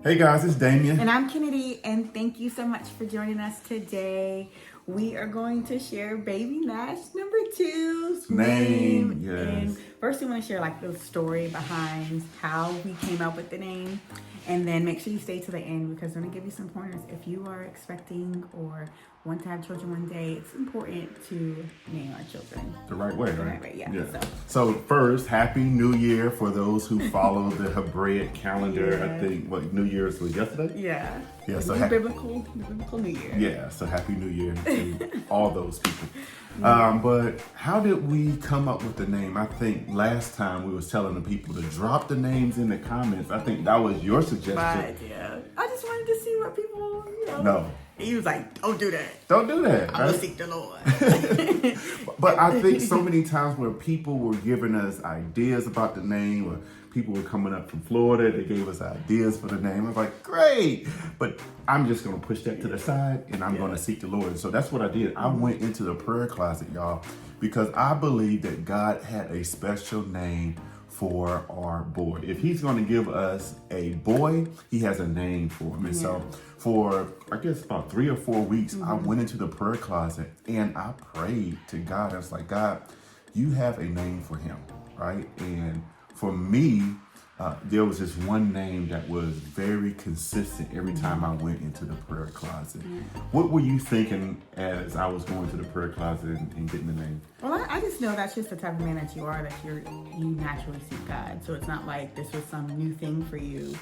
Hey guys, it's Damien. And I'm Kenady, and thank you so much for joining us today. We are going to share baby Nash number 2's name. Yes. And first, we want to share like the story behind how we came up with the name. And then make sure you stay to the end because I'm going to give you some pointers. If you are expecting or want to have children one day, it's important to name our children The right way, the right? right way. Yeah. So first, Happy New Year for those who follow the Hebraic calendar. Yeah. I think New Year's was yesterday. Yeah. Yeah. So biblical New Year. yeah. So Happy New Year to all those people. But how did we come up with the name? I think last time we was telling the people to drop the names in the comments. I think that was your suggestion. My idea. I just wanted to see what people, No. He was like, don't do that. Don't do that. I'm going to seek the Lord. But I think so many times where people were giving us ideas about the name, or people were coming up from Florida, they gave us ideas for the name. I was like, great. But I'm just going to push that to the side and I'm going to seek the Lord. And so that's what I did. I went into the prayer closet, y'all, because I believe that God had a special name for our boy. If he's going to give us a boy, he has a name for him. And so for, I guess, about 3 or 4 weeks, I went into the prayer closet and I prayed to God. I was like, God, you have a name for him, right? And for me, there was this one name that was very consistent every time I went into the prayer closet. What were you thinking as I was going to the prayer closet and getting the name? Well, I just know that's just the type of man that you are, that you naturally seek God. So it's not like this was some new thing for you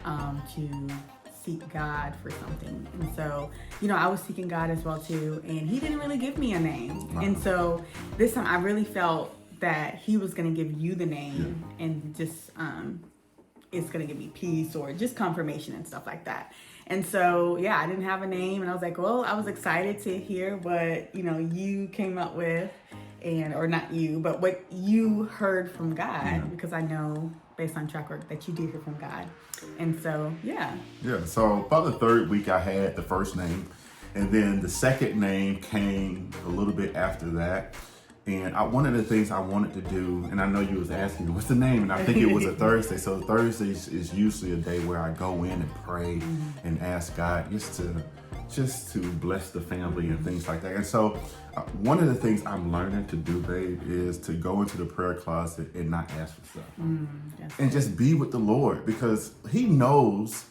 to seek God for something. And so, I was seeking God as well too, and he didn't really give me a name. And so this time I really felt that he was going to give you the name and just it's going to give me peace or just confirmation and stuff like that. And so, I didn't have a name, and I was like, well, I was excited to hear what, you came up with, or not you, but what you heard from God, because I know based on track work that you did hear from God. And so, Yeah, so about the 3rd week I had the first name, and then the second name came a little bit after that. And one of the things I wanted to do, and I know you was asking, what's the name? And I think it was a Thursday. So Thursdays is usually a day where I go in and pray and ask God just to bless the family and things like that. And so one of the things I'm learning to do, babe, is to go into the prayer closet and not ask for stuff. And just be with the Lord, because he knows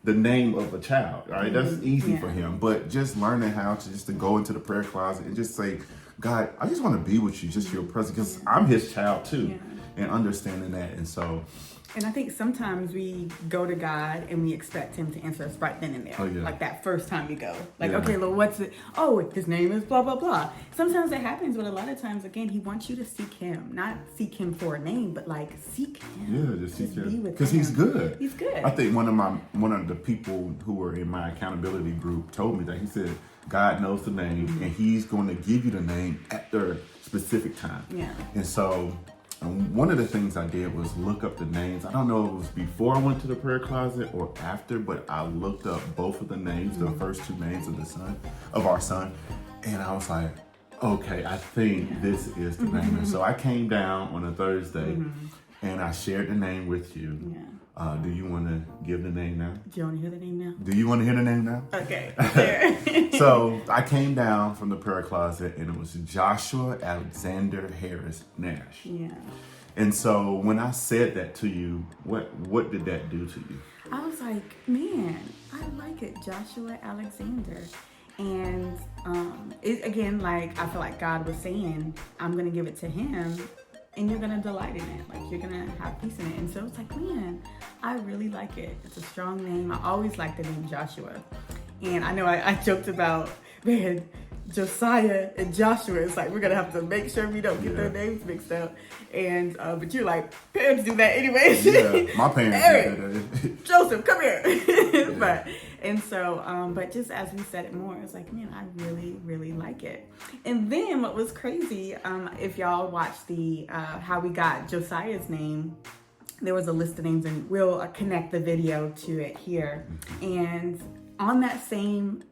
the name of a child, right? That's easy for him. But just learning how to go into the prayer closet and just say, God, I just want to be with you, just your presence, because I'm his child too, and understanding that. And so, and I think sometimes we go to God and we expect him to answer us right then and there. Like that first time you go. Like, okay, Lord, what's it? Oh, his name is blah, blah, blah. Sometimes it happens, but a lot of times, again, he wants you to seek him. Not seek him for a name, but like seek him. Yeah, just seek him. Because he's good. He's good. I think one of the people who were in my accountability group told me that. He said, God knows the name, and he's going to give you the name at the specific time. And so one of the things I did was look up the names. I don't know if it was before I went to the prayer closet or after, but I looked up both of the names, the first 2 names of our son. And I was like, okay, I think this is the name. And so I came down on a Thursday and I shared the name with you. Do you want to give the name now? Do you want to hear the name now? Do you want to hear the name now? Okay. There. So I came down from the prayer closet and it was Joshua Alexander Harris Nash. And so when I said that to you, what did that do to you? I was like, man, I like it, Joshua Alexander. And again, like I feel like God was saying, I'm going to give it to him. And you're going to delight in it. Like, you're going to have peace in it. And so it's like, man, I really like it. It's a strong name. I always like the name Joshua. And I know I joked about, man, Josiah and Joshua. It's like, we're going to have to make sure we don't get their names mixed up. And, but you're like, parents do that anyways. Yeah, my parents do that. Joseph, come here. But just as we said it more, it's like, man, I really, really like it. And then what was crazy, if y'all watched the how we got Josiah's name, there was a list of names, and we'll connect the video to it here. And on that same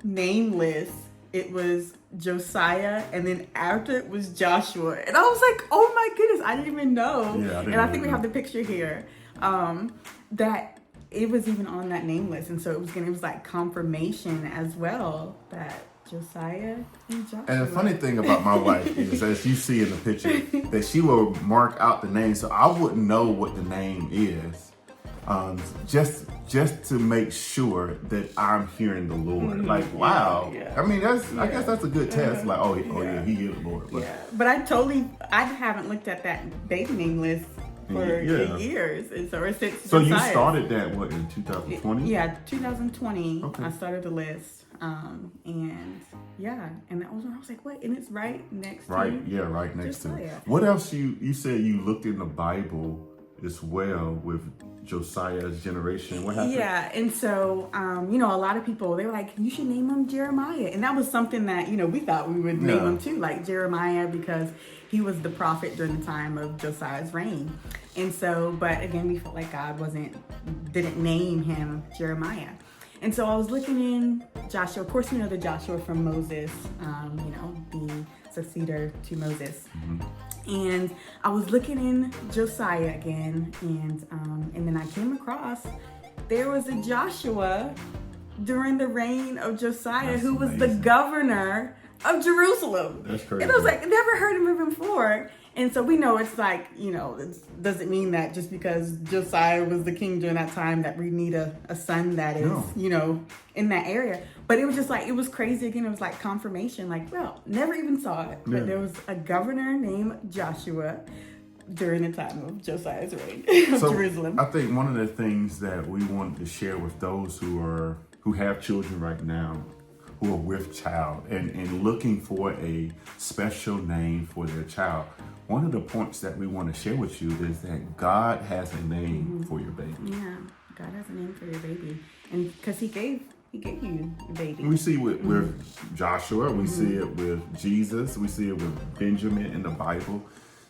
name list, it was Josiah, and then after it was Joshua. And I was like, oh my goodness, I didn't even know. Yeah, I think we have the picture here. That it was even on that name list, and so it was like confirmation as well that Josiah and Joshua. And the funny thing about my wife is, as you see in the picture, that she will mark out the name, so I wouldn't know what the name is, just to make sure that I'm hearing the Lord. Like, wow. Yeah. I mean, I guess that's a good test. Like, oh yeah, he is the Lord. But, But I haven't looked at that baby name list for years, and so or since. So Josiah. you started that in 2020? Yeah, 2020. Okay. I started the list. And that was when I was like, what? And it's right next to right next to Josiah. it. What else you said you looked in the Bible as well with Josiah's generation? What happened? Yeah, and so a lot of people, they were like, you should name him Jeremiah, and that was something that we thought we would name him too, like Jeremiah, because he was the prophet during the time of Josiah's reign. And so, but again, we felt like God didn't name him Jeremiah. And so I was looking in Joshua. Of course, we know the Joshua from Moses, the successor to Moses. Mm-hmm. And I was looking in Josiah again, and then I came across there was a Joshua during the reign of Josiah who was the governor of Jerusalem. That's crazy. And I was like, never heard of him before. And so we know it's like, it doesn't mean that just because Josiah was the king during that time that we need a son that is, in that area. But it was just like, it was crazy again. It was like confirmation, like, well, never even saw it. But there was a governor named Joshua during the time of Josiah's reign of Jerusalem. I think one of the things that we wanted to share with those who have children right now, who are with child and looking for a special name for their child, one of the points that we want to share with you is that God has a name for your baby. Yeah, God has a name for your baby, and because He gave you a baby. We see with Joshua, we see it with Jesus, we see it with Benjamin in the Bible,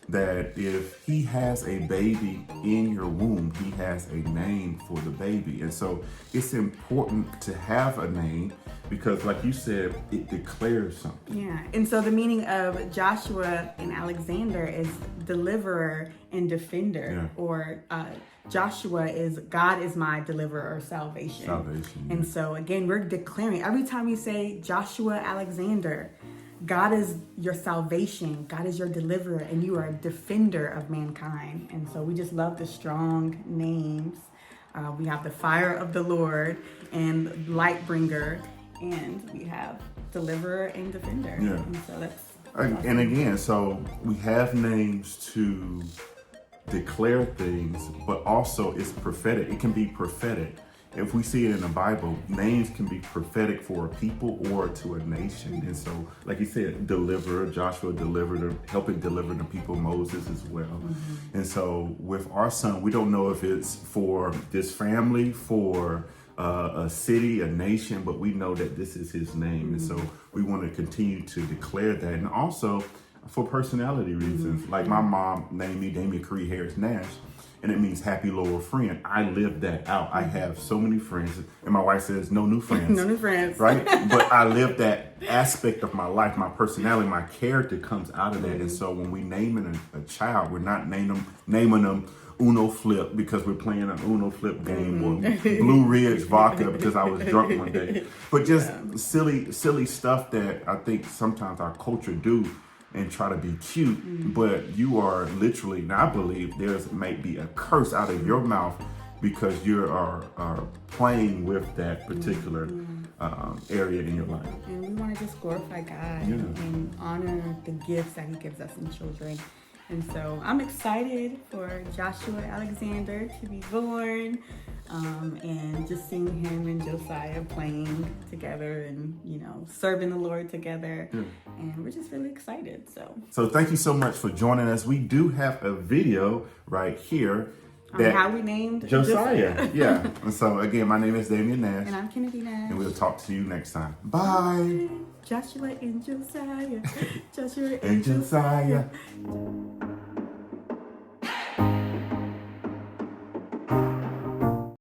that if he has a baby in your womb, he has a name for the baby. And so it's important to have a name because, like you said, it declares something. Yeah, and so the meaning of Joshua and Alexander is deliverer and defender, or Joshua is God is my deliverer or salvation. And so again, we're declaring every time we say Joshua Alexander, God is your salvation, God is your deliverer, and you are a defender of mankind. And so we just love the strong names. We have the fire of the Lord and light bringer, and we have deliverer and defender. Yeah. And so that's awesome. And again, so we have names to declare things, but also it's prophetic. It can be prophetic. If we see it in the Bible, names can be prophetic for a people or to a nation. And so, like you said, deliverer, Joshua delivered, helping deliver the people, Moses as well. Mm-hmm. And so with our son, we don't know if it's for this family, for a city, a nation, but we know that this is his name. Mm-hmm. And so we want to continue to declare that. And also for personality reasons, mm-hmm. like my mom named me Damien Harris Nash. And it means happy loyal friend. I live that out. I have so many friends. And my wife says, no new friends. No new friends. Right? But I live that aspect of my life. My personality, my character comes out of that. And so when we naming a child, we're not naming them Uno Flip because we're playing an Uno Flip game or Blue Ridge Vodka because I was drunk one day. But just silly stuff that I think sometimes our culture do and try to be cute, but you are literally, now I believe there's might be a curse out of your mouth because you are playing with that particular area in your life. And we want to just glorify God and honor the gifts that He gives us in children. And so I'm excited for Joshua Alexander to be born, and just seeing him and Josiah playing together and, serving the Lord together. Yeah. And we're just really excited. So thank you so much for joining us. We do have a video right here on how we named Josiah. Yeah. And so again, my name is Damien Nash. And I'm Kenady Nash. And we'll talk to you next time. Bye. Joshua and Josiah. Joshua and Josiah.